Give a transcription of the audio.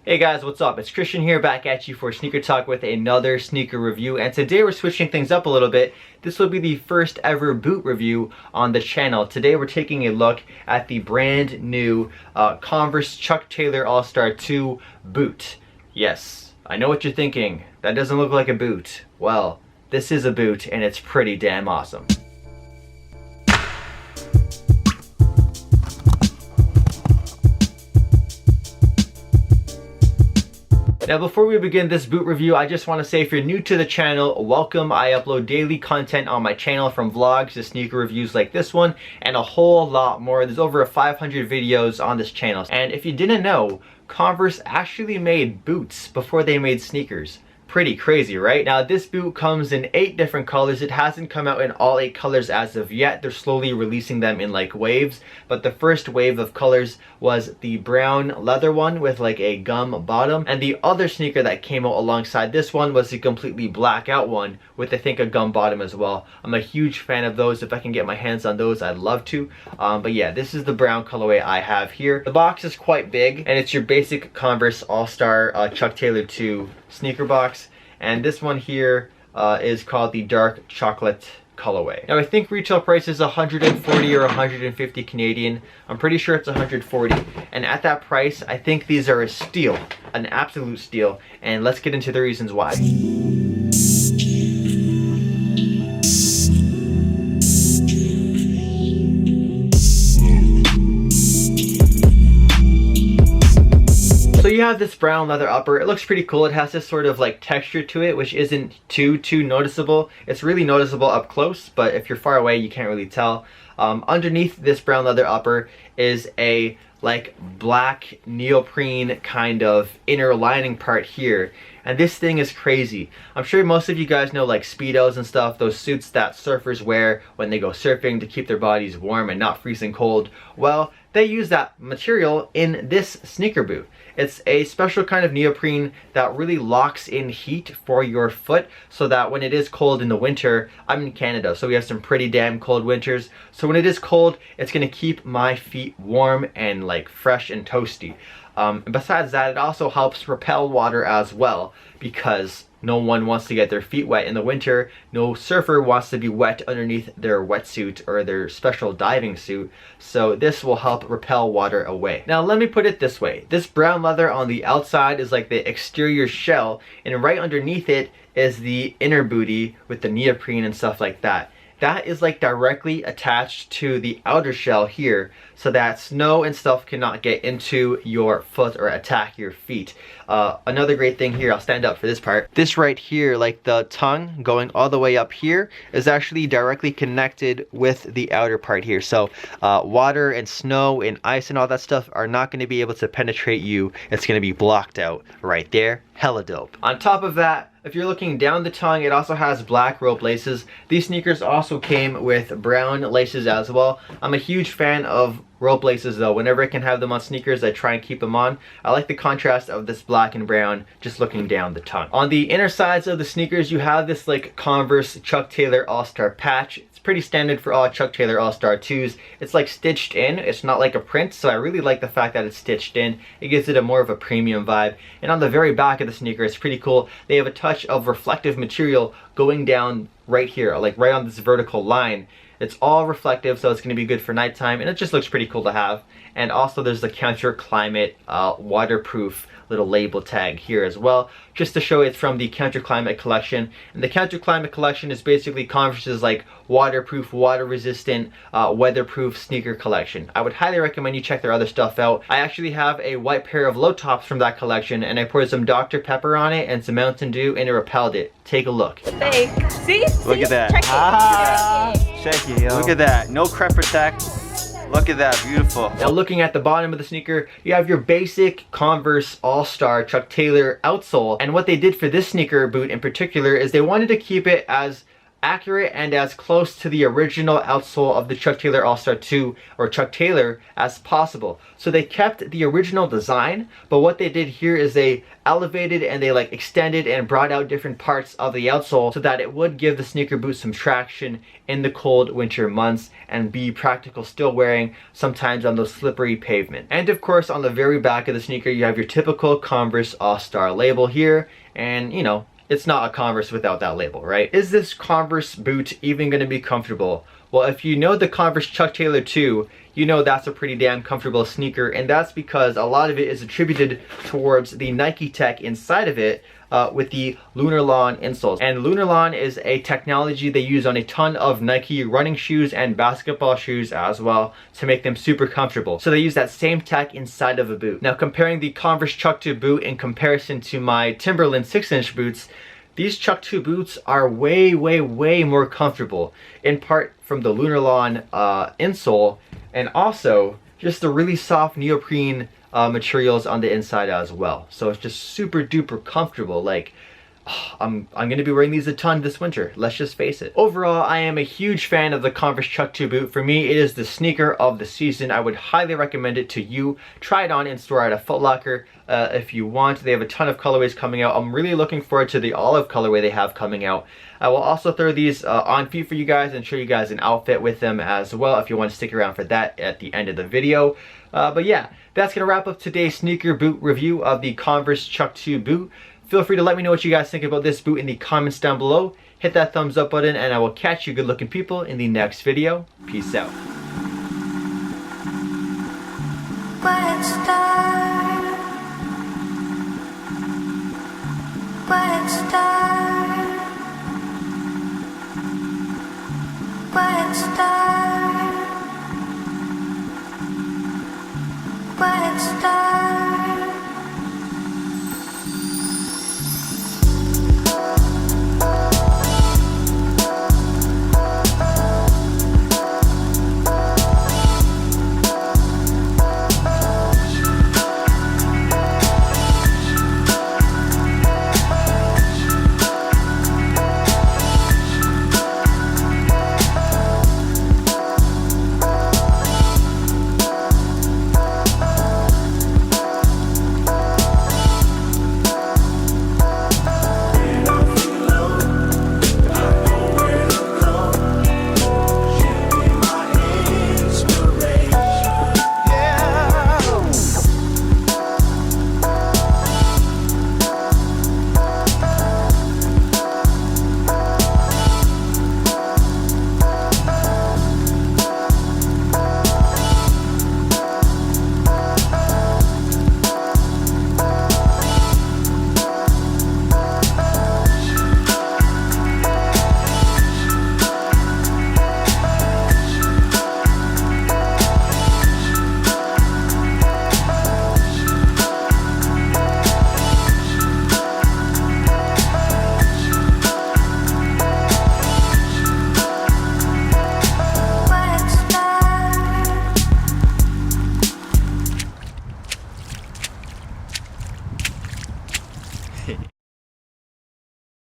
Hey guys, what's up? It's Christian here, back at you for Sneaker Talk with another sneaker review, and today we're switching things up a little bit. This will be the first ever boot review on the channel. Today we're taking a look at the brand new Converse Chuck Taylor All-Star 2 Boot. Yes, I know what you're thinking. That doesn't look like a boot. Well, this is a boot and it's pretty damn awesome. Now before we begin this boot review, I just want to say if you're new to the channel, welcome. I upload daily content on my channel, from vlogs to sneaker reviews like this one and a whole lot more. There's over 500 videos on this channel. And if you didn't know, Converse actually made boots before they made sneakers. Pretty crazy, right? Now this boot comes in 8 different colors. It hasn't come out in all 8 colors as of yet. They're slowly releasing them in like waves, but the first wave of colors was the brown leather one with like a gum bottom, and the other sneaker that came out alongside this one was the completely blackout one with I think a gum bottom as well. I'm a huge fan of those. If I can get my hands on those, I'd love to. But yeah, this is the brown colorway I have here. The box is quite big and it's your basic Converse All-Star Chuck Taylor 2 sneaker box. And this one here is called the dark chocolate colorway. Now I think retail price is 140 or 150 Canadian. I'm pretty sure it's 140. And at that price, I think these are a steal, an absolute steal. And let's get into the reasons why. So you have this brown leather upper. It looks pretty cool. It has this sort of like texture to it, which isn't too noticeable. It's really noticeable up close, but if you're far away, you can't really tell. Underneath this brown leather upper is a like black neoprene kind of inner lining part here. And this thing is crazy. I'm sure most of you guys know like Speedos and stuff, those suits that surfers wear when they go surfing to keep their bodies warm and not freezing cold. Well, they use that material in this sneaker boot. It's a special kind of neoprene that really locks in heat for your foot so that when it is cold in the winter, I'm in Canada, so we have some pretty damn cold winters. So when it is cold, it's gonna keep my feet warm and like fresh and toasty. Besides that, it also helps repel water as well, because no one wants to get their feet wet in the winter. No surfer wants to be wet underneath their wetsuit or their special diving suit. So this will help repel water away. Now let me put it this way. This brown leather on the outside is like the exterior shell, and right underneath it is the inner booty with the neoprene and stuff like that. That is like directly attached to the outer shell here, so that snow and stuff cannot get into your foot or attack your feet. Another great thing here, I'll stand up for this part. This right here, like the tongue going all the way up here, is actually directly connected with the outer part here. So water and snow and ice and all that stuff are not going to be able to penetrate you. It's going to be blocked out right there. Hella dope. On top of that, if you're looking down the tongue, it also has black rope laces. These sneakers also came with brown laces as well. I'm a huge fan of rope laces though. Whenever I can have them on sneakers, I try and keep them on. I like the contrast of this black and brown just looking down the tongue. On the inner sides of the sneakers, you have this like Converse Chuck Taylor All-Star patch. It's pretty standard for all Chuck Taylor All-Star 2s. It's like stitched in. It's not like a print, so I really like the fact that it's stitched in. It gives it a more of a premium vibe. And on the very back of the sneaker, it's pretty cool. They have a touch of reflective material going down right here, like right on this vertical line. It's all reflective, so it's going to be good for nighttime, and it just looks pretty cool to have. And also there's the counter climate waterproof little label tag here as well, just to show it's from the Counter Climate collection. And the Counter Climate collection is basically Converse's like waterproof, water resistant, weatherproof sneaker collection. I would highly recommend you check their other stuff out. I actually have a white pair of low tops from that collection, and I poured some Dr. Pepper on it and some Mountain Dew, and it repelled it. Take a look. Fake. See? Look at that. Check it. Check it, yo. Look at that. No crepe protect. Look at that, beautiful. Now looking at the bottom of the sneaker, you have your basic Converse All-Star Chuck Taylor outsole. And what they did for this sneaker boot in particular is they wanted to keep it as accurate and as close to the original outsole of the Chuck Taylor All-Star 2 or Chuck Taylor as possible. So they kept the original design, but what they did here is they elevated and they like extended and brought out different parts of the outsole so that it would give the sneaker boot some traction in the cold winter months and be practical still wearing sometimes on those slippery pavement. And of course on the very back of the sneaker you have your typical Converse All-Star label here, and you know, it's not a Converse without that label, right? Is this Converse boot even going to be comfortable? Well, if you know the Converse Chuck Taylor 2, you know that's a pretty damn comfortable sneaker, and that's because a lot of it is attributed towards the Nike tech inside of it with the Lunarlon insoles. And Lunarlon is a technology they use on a ton of Nike running shoes and basketball shoes as well to make them super comfortable. So they use that same tech inside of a boot. Now comparing the Converse Chuck II Boot in comparison to my Timberland 6-inch boots, these Chuck II boots are way more comfortable, in part from the Lunarlon insole, and also just the really soft neoprene materials on the inside as well. So it's just super duper comfortable. Like, I'm gonna be wearing these a ton this winter, let's just face it. Overall, I am a huge fan of the Converse Chuck II Boot. For me, it is the sneaker of the season. I would highly recommend it to you. Try it on in store at a Foot Locker if you want. They have a ton of colorways coming out. I'm really looking forward to the olive colorway they have coming out. I will also throw these on feet for you guys and show you guys an outfit with them as well if you want to stick around for that at the end of the video. But yeah, that's gonna wrap up today's sneaker boot review of the Converse Chuck II Boot. Feel free to let me know what you guys think about this boot in the comments down below. Hit that thumbs up button and I will catch you good looking people in the next video. Peace out. Where it starts.